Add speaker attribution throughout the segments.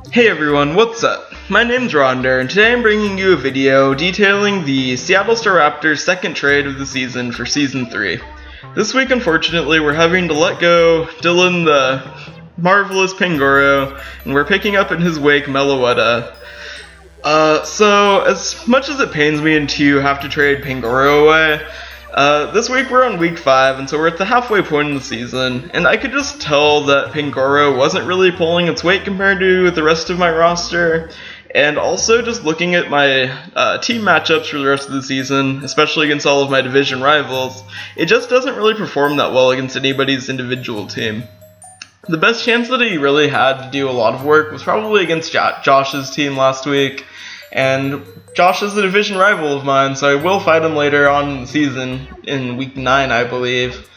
Speaker 1: Hey everyone, what's up? My name's Ronder, and today I'm bringing you a video detailing the Seattle Staraptors' second trade of the season for Season 3. This week, unfortunately, we're having to let go Dylan the marvelous Pangoro, and we're picking up in his wake Meloetta. So as much as it pains me to have to trade Pangoro away, this week we're on week 5, and so we're at the halfway point in the season, and I could just tell that Pangoro wasn't really pulling its weight compared to the rest of my roster, and also just looking at my team matchups for the rest of the season, especially against all of my division rivals, it just doesn't really perform that well against anybody's individual team. The best chance that he really had to do a lot of work was probably against Josh's team last week, and Josh is a division rival of mine, so I will fight him later on in the season, in week 9 I believe.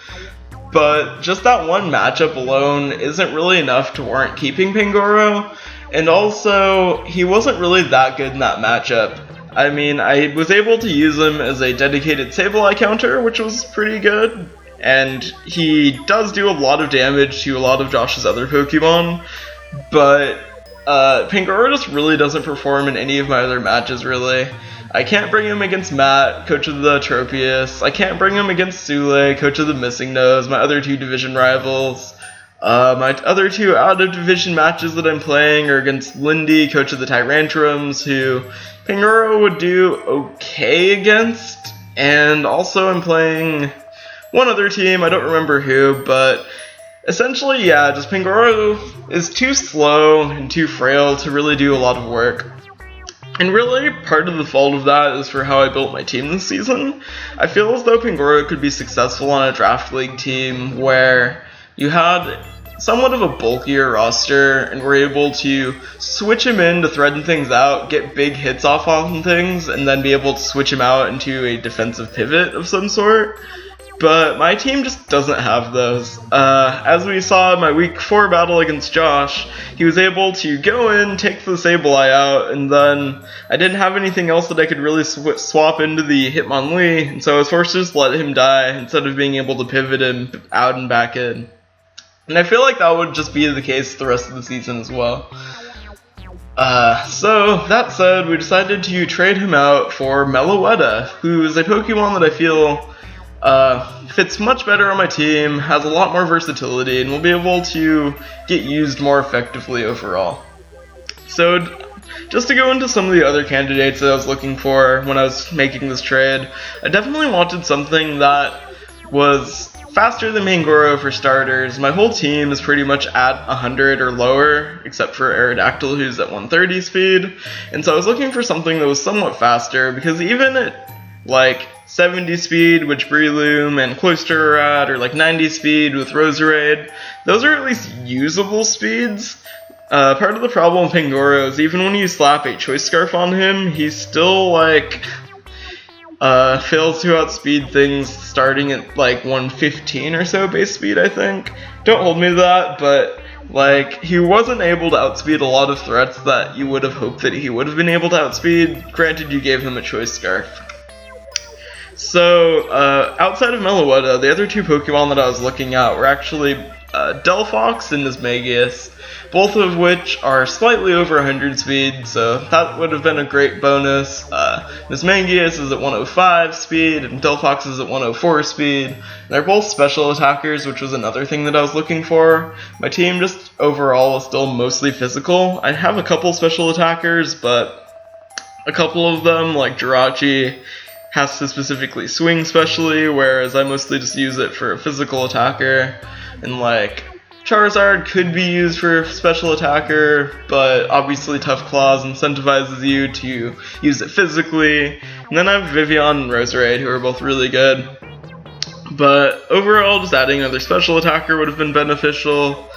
Speaker 1: But just that one matchup alone isn't really enough to warrant keeping Pangoro, and also, he wasn't really that good in that matchup. I mean, I was able to use him as a dedicated Sableye counter, which was pretty good, and he does do a lot of damage to a lot of Josh's other Pokemon, but Pangoro just really doesn't perform in any of my other matches, really. I can't bring him against Matt, coach of the Tropius. I can't bring him against Sule, coach of the Missing Nose, my other two division rivals. My other two out-of-division matches that I'm playing are against Lindy, coach of the Tyrantrums, who Pangoro would do okay against. And also I'm playing one other team, I don't remember who, but essentially, yeah, just Pangoro is too slow and too frail to really do a lot of work. And really, part of the fault of that is for how I built my team this season. I feel as though Pangoro could be successful on a draft league team where you had somewhat of a bulkier roster and were able to switch him in to threaten things out, get big hits off on things, and then be able to switch him out into a defensive pivot of some sort. But my team just doesn't have those. As we saw in my week 4 battle against Josh, he was able to go in, take the Sableye out, and then I didn't have anything else that I could really swap into the Hitmonlee, and so I was forced to just let him die instead of being able to pivot him out and back in. And I feel like that would just be the case the rest of the season as well. So, that said, we decided to trade him out for Meloetta, who is a Pokemon that I feel fits much better on my team, has a lot more versatility, and will be able to get used more effectively overall. So, just to go into some of the other candidates that I was looking for when I was making this trade, I definitely wanted something that was faster than Pangoro for starters. My whole team is pretty much at 100 or lower, except for Aerodactyl, who's at 130 speed, and so I was looking for something that was somewhat faster, because even at like 70 speed, which Breloom and Cloyster are at, or like 90 speed with Roserade, those are at least usable speeds. Part of the problem with Pangoro is even when you slap a Choice Scarf on him, he still like fails to outspeed things starting at like 115 or so base speed, I think. Don't hold me to that, but like, he wasn't able to outspeed a lot of threats that you would have hoped that he would have been able to outspeed, granted you gave him a Choice Scarf. So, outside of Meloetta, the other two Pokemon that I was looking at were actually Delphox and Nismagius, both of which are slightly over 100 speed, so that would have been a great bonus. Nismagius is at 105 speed, and Delphox is at 104 speed. They're both special attackers, which was another thing that I was looking for. My team just overall is still mostly physical. I have a couple special attackers, but a couple of them, like Jirachi, has to specifically swing specially, whereas I mostly just use it for a physical attacker. And like, Charizard could be used for a special attacker, but obviously Tough Claws incentivizes you to use it physically. And then I have Vivian and Roserade, who are both really good. But overall, just adding another special attacker would have been beneficial.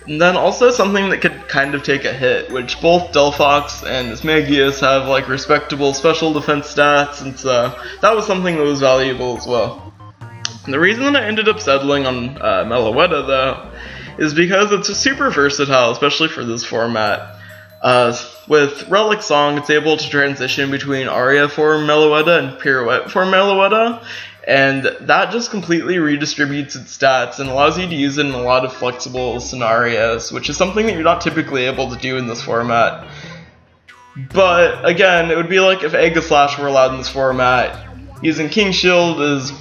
Speaker 1: And then also something that could kind of take a hit, which both Delphox and Nismagius have like respectable special defense stats, and so that was something that was valuable as well. And the reason that I ended up settling on Meloetta though is because it's super versatile, especially for this format. With Relic Song, it's able to transition between Aria form Meloetta and Pirouette form Meloetta, and that just completely redistributes its stats and allows you to use it in a lot of flexible scenarios, which is something that you're not typically able to do in this format. But again, it would be like if Aegislash were allowed in this format. Using King Shield is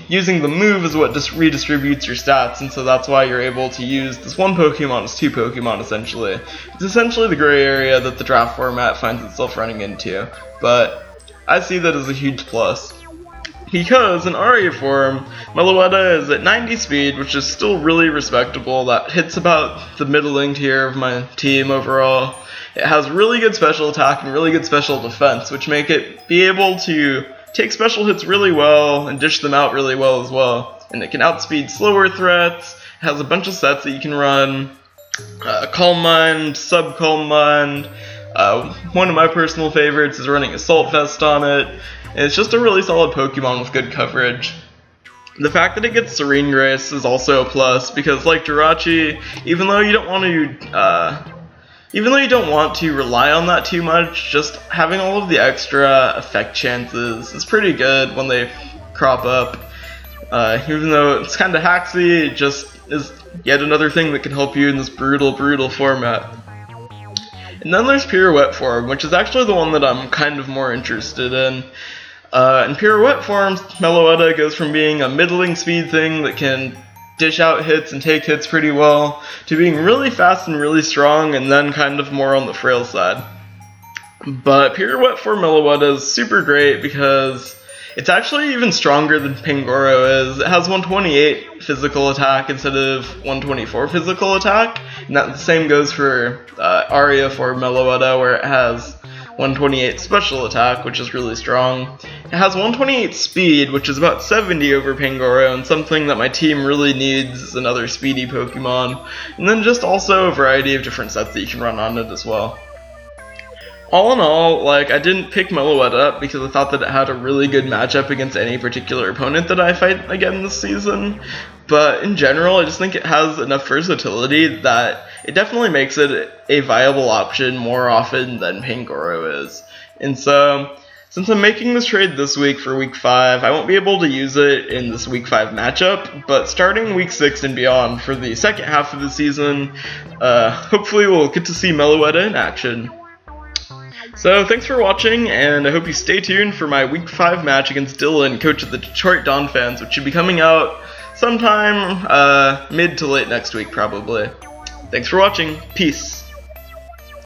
Speaker 1: using the move is what just redistributes your stats, and so that's why you're able to use this one Pokemon as two Pokemon essentially. It's essentially the gray area that the draft format finds itself running into, but I see that as a huge plus. Because in Aria form, Meloetta is at 90 speed, which is still really respectable. That hits about the middling tier of my team overall. It has really good special attack and really good special defense, which make it be able to take special hits really well and dish them out really well as well. And it can outspeed slower threats. It has a bunch of sets that you can run. Calm Mind, Sub Calm Mind. One of my personal favorites is running Assault Vest on it. And it's just a really solid Pokemon with good coverage. The fact that it gets Serene Grace is also a plus, because like Jirachi, even though you don't want to rely on that too much, just having all of the extra effect chances is pretty good when they crop up. Even though it's kind of hacksy, it just is yet another thing that can help you in this brutal format. And then there's Pirouette form, which is actually the one that I'm kind of more interested in. In Pirouette form, Meloetta goes from being a middling speed thing that can dish out hits and take hits pretty well, to being really fast and really strong, and then kind of more on the frail side. But Pirouette for Meloetta is super great because it's actually even stronger than Pangoro is. It has 128 physical attack instead of 124 physical attack, and that the same goes for Aria for Meloetta, where it has 128 special attack, which is really strong. It has 128 speed, which is about 70 over Pangoro, and something that my team really needs is another speedy Pokemon. And then just also a variety of different sets that you can run on it as well. All in all, I didn't pick Meloetta up because I thought that it had a really good matchup against any particular opponent that I fight again this season. But in general, I just think it has enough versatility that it definitely makes it a viable option more often than Pangoro is. And so, since I'm making this trade this week for Week 5, I won't be able to use it in this Week 5 matchup, but starting Week 6 and beyond for the second half of the season, hopefully we'll get to see Meloetta in action. So thanks for watching, and I hope you stay tuned for my Week 5 match against Dylan, coach of the Detroit Dawn fans, which should be coming out sometime mid to late next week probably. Thanks for watching. Peace.